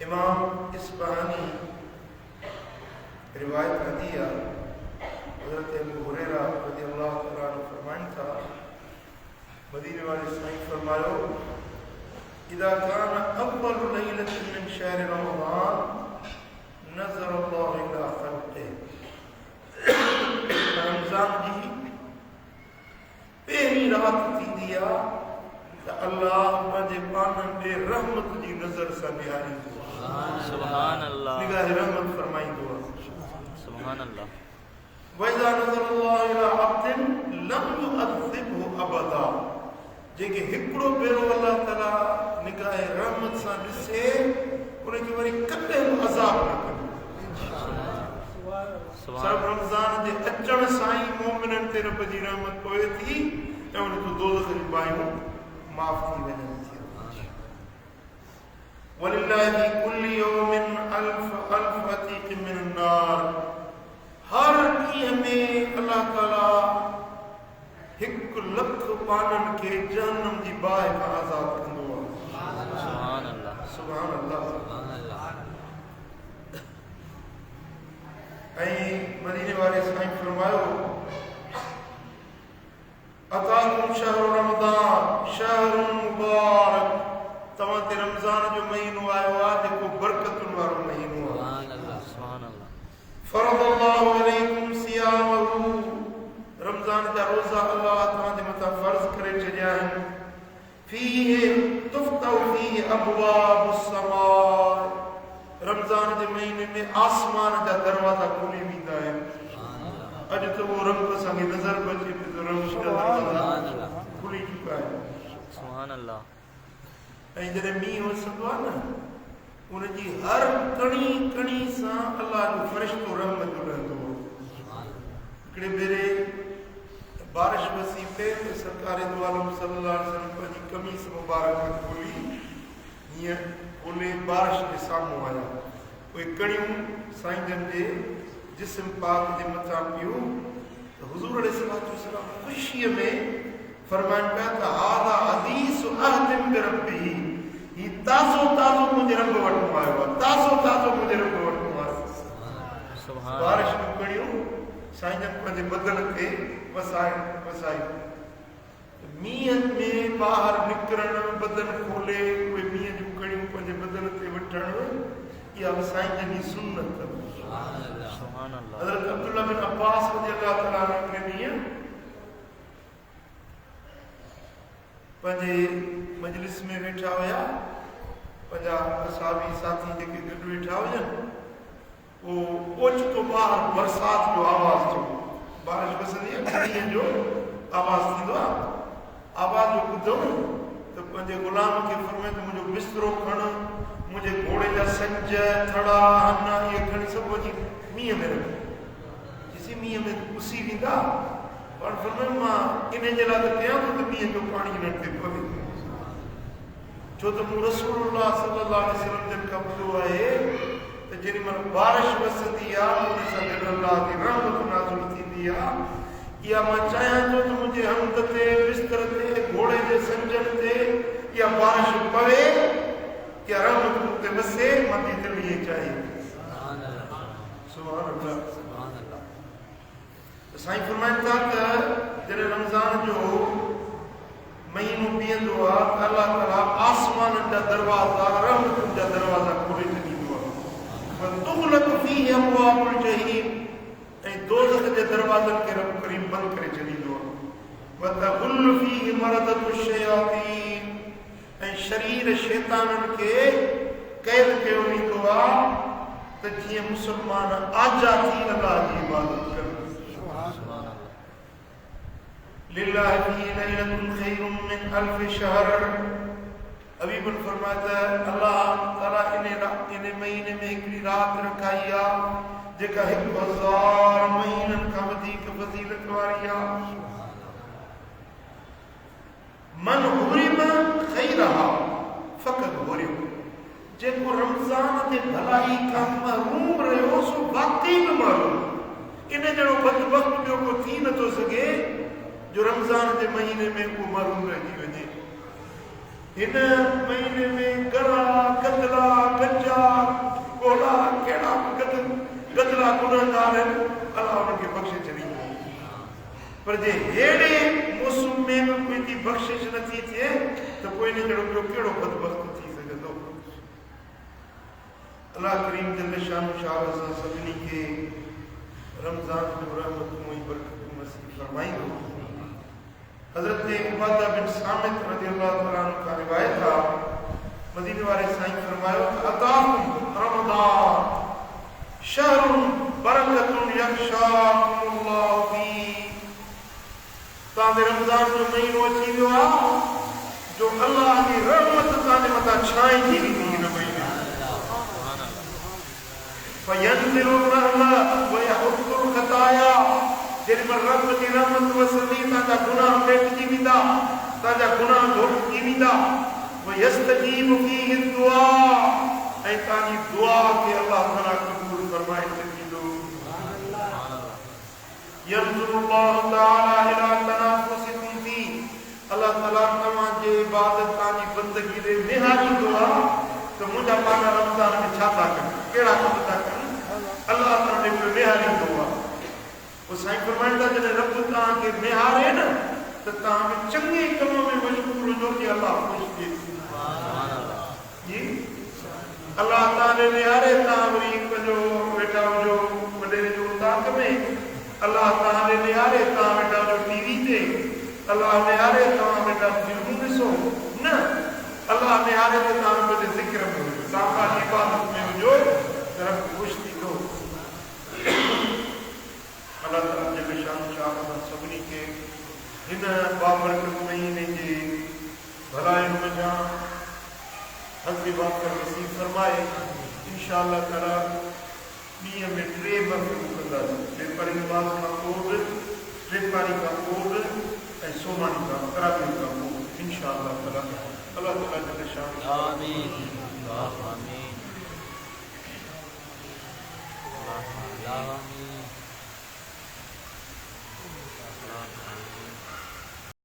इमाम इस्फहानी रिवायत करती है, हज़रत अबू हुरैरा रज़ियल्लाहु तआला अन्हु फरमाइन था, मदीने वाले साईं फरमायो, इज़ा कान अव्वलु लैलतिन मिन शहर रमज़ान नज़रल्लाहु इला ख़ल्क़िही। रमज़ान जी पहली रात थींदी आहे त अल्लाह पंहिंजे पाननि ते रहमत जी नज़र सां निहारींदो आहे। सुभान अल्लाह, निगाह रहमत फरमाईंदो आहे। सुभान अल्लाह। वइज़ा नज़रल्लाहु इला अब्दिन लम युअज़्ज़िबहु अबदा। जेके हिकिड़ो भेरो अल्लाह ताला निगाह रहमत सां ॾिसे उनखे वरी कॾहिं बि अज़ाब न कंदो। सब रमज़ान जे अचण सां ई मोमिननि ते रब जी रहमत पवे थी ऐं उन तूं दोज़ख जी बाहियूं माफ़ थी वञनि थियूं। वलिल्लाहि फी कुल्लि यौमिन अल्फ अतीक़ मिन अन्नार। हर ॾींहं में अल्लाह ताला 1,00,000 पाननि खे जहन्नम जी बाहि खां आज़ाद कंदो आहे। सुभान अल्लाह, सुभान अल्लाह। ऐं मदीने वाले साईं फरमायो, अताकुम शहरु रमज़ान शहरुन मुबारक। तव्हां ते रमज़ान जो महीनो आयो आहे जेको बरकतुनि वारो महीनो आहे। सुभान अल्लाह, सुभान अल्लाह। फरज़ल्लाहु अलैकुम सियामहु। रमज़ान जा रोज़ा अल्लाह तव्हां जे मथां फ़र्ज़ करे छॾिया आहिनि। फ़ीहि तुफ़्तहु फ़ीहि अबवाबुस समा। रमज़ान जे महीने में आसमान जा दरवाज़ा खुली वेंदा आहिनि। अॼु त उहो रंग असांखे नज़र बि अचे पियो त रंग खुली चुका आहिनि। सुभान अल्लाह। ऐं जॾहिं मींहुं वसंदो आहे न, उनजी हर कणी कणी सां अल्लाह जो फ़रिश्तो रहमत जो रहंदो हो। हिकिड़े भेरे बारिश वसी पे त सरकार दो आलम सल्लल्लाहु अलैहि वसल्लम पंहिंजी कमीज़ मुबारक खोली हीअं खोले बारिश जे साम्हूं आया। उहे कणियूं साईं जन जे जिस्म पाक जे मथां पियूं त हुज़ूर अलैहिस्सलातु वस्सलाम ख़ुशीअ में फरमाइनि पिया त हाज़ा हदीस अहदिन बिरब्बिही। ही ताज़ो ताज़ो मुंहिंजे रब वटि आयो आहे, ताज़ो ताज़ो मुंहिंजे रब वटि आयो आहे। बारिश जूं कणियूं साईं जन पंहिंजे बदन ते वसाई। मींहं में ॿाहिरि निकिरणु, बदन खोले उहे मींहं जूं कणियूं पंहिंजे बदन ते वठणु, इहा साईं जन जी सुन्नत। हज़रत अब्दुल्लाह बिन अब्बास रज़ियल्लाहु तआला अन्हु हिकिड़े ॾींहुं पंहिंजे मजलिस में वेठा हुया। पंहिंजा असहाबी साथी जेके गॾु वेठा हुजनि, उहो ओचितो ॿाहिरि बरसाति जो आवाज़ थियो। बारिश वसंदी आहे, मींहं जो आवाज़ थींदो आहे। आवाज़ जो ॿुधो त पंहिंजे ग़ुलाम खे फरमाए त मुंहिंजो बिस्तरो खण, मुंहिंजे घोड़े जा संज थड़ा हना इहे खणी सभु वञी मींहं में रख। ॾिसी मींहं में पुसी वेंदा, पर फरमाए मां इन जे लाइ त कयां थो त मींहं जो पाणी हिननि ते पवे, छो त मूं रसूलुल्लाह सल्लल्लाहु अलैहि वसल्लम जन खां ॿुधो आहे त जेॾी महिल बारिश वसंदी आहे उन सां गॾु अल्लाह जी रहमत नाज़िल थींदी आहे। इहा मां चाहियां थो त मुंहिंजे हंध ते, बिस्तर ते, घोड़े जे संजनि ते इहा बारिश पवे, इहा रहमत मूं ते वसे, मां जी दिलि ईअं चाहे। सुभान अल्लाह। साईं फरमाइनि था त जॾहिं रमज़ान जो महीनो बीहंदो आहे त अल्लाह ताला आसमाननि जा दरवाज़ा, रहमतुनि जा दरवाज़ा खोले छॾींदो आहे। वतुग़लक़ु फ़ीहि अबवाबुल जहीम। ऐं दोज़ख जे दरवाज़नि खे रब करीम बंदि करे छॾींदो आहे। वतग़ुल्लु फ़ीहि मरदतु शयातीन। ऐं शरीर शैताननि खे क़ैद कयो वेंदो आहे त जीअं मुस्लमान आज़ाद थी अल्लाह जी इबादत कनि। लिल्लाहि फ़ीहि लैलतुन ख़ैरुम मिन अल्फ़ि शहर। हबीबन फरमाता है अल्लाह ताला इन महीने में हिकिड़ी रात रखाई आहे जेका 1000 महीननि खां वधीक फ़ज़ीलत वारी आहे। मन हुरिम ख़ैरहा फ़क़त हुरिम। जेको रमज़ान ते भलाई खां महरूम रहियो सो वाकई में महरूम। इन जहिड़ो बदबख्त ॿियो को थी नथो सघे जो रमज़ान जे महीने में को महरूम रहिजी वञे। हिन महीने में गरा, गदला, गंजा, जेका गुनाहगार आहिनि अलाह उनखे बख़्शे छॾींदो पर जे हेड़े मौसम में बि कोई जी बख़्शिश नथी थिए त पोइ इन जहिड़ो ॿियो कहिड़ो बदबख़्त थी सघंदो अल्लाह करीम जल शान शाह असां सभिनी खे रमज़ान जो रहमतूं ऐं बरकतूं नसीब फरमाईंदो हज़रत उबादा बिन सामित रज़ियल्लाहु तआला अन्हु खां रिवायत आहे मदीने वारे साईं फरमायो अताकुम रमज़ान शहरुन बरकतुन यख्शाकुमुल्लाहु फी तांदे रमज़ान जो महीनो अची वियो आहे जो अल्लाह जी रहमत तांजे मथां छाईंदी वेंदी हिन महीने फयंज़िलु रहमा व यहुद्दुल खताया जेॾीमहिल रब जी रहमत वसंदी तांजा गुनाह मिटजी वेंदा तांजा गुनाह धोइजी वेंदा व यस्तजीबु फीहि दुआ ऐं तांजी दुआ खे अल्लाह ताला क़बूल फरमाए छॾींदो यंज़ुरुल्लाहु ताला इला तनाफुसिकुम फी अल्लाह ताला तव्हांजे इबादत तांजी बंदगी ॾे निहारींदो आहे त मुंहिंजा पाण रमज़ान में छा था कनि कहिड़ा कम था कनि अल्लाह ताला ॾे पियो निहारींदो आहे वो साईं फरमाईंदा जॾहिं रब तव्हांखे निहारे न त तव्हां बि चङे कम में मशगूल हुजो कि अल्लाह ख़ुशि थिए जी अल्लाह तव्हां ॾे निहारे तव्हां वरी पंहिंजो वेठा हुजो वॾेरे जो उताक में अल्लाह तव्हां ॾे निहारे तव्हां वेठा हुजो टीवी ते अल्लाह निहारे तव्हां वेठा फिल्मूं ॾिसो न अल्लाह निहारे त तव्हां पंहिंजे ज़िक्र में हुजो तव्हां पंहिंजी इबादत में हुजो त रब ख़ुशि थींदो अल्लाह ताला जल शान शाह सभिनी खे हिन बाबरकत महीने जे भलाइयुनि वञा हज़ बाकर नसीब फरमाए इंशाअल्लाह ताला ॾींहं में 3 मरतबा कंदासीं टेपारी नमाज़ खां पोइ टेपारी खां पोइ ऐं सोमानी खां तरावीह खां पोइ इंशाअल्लाह ताला अल्लाह ताला जल शान आमीन आमीन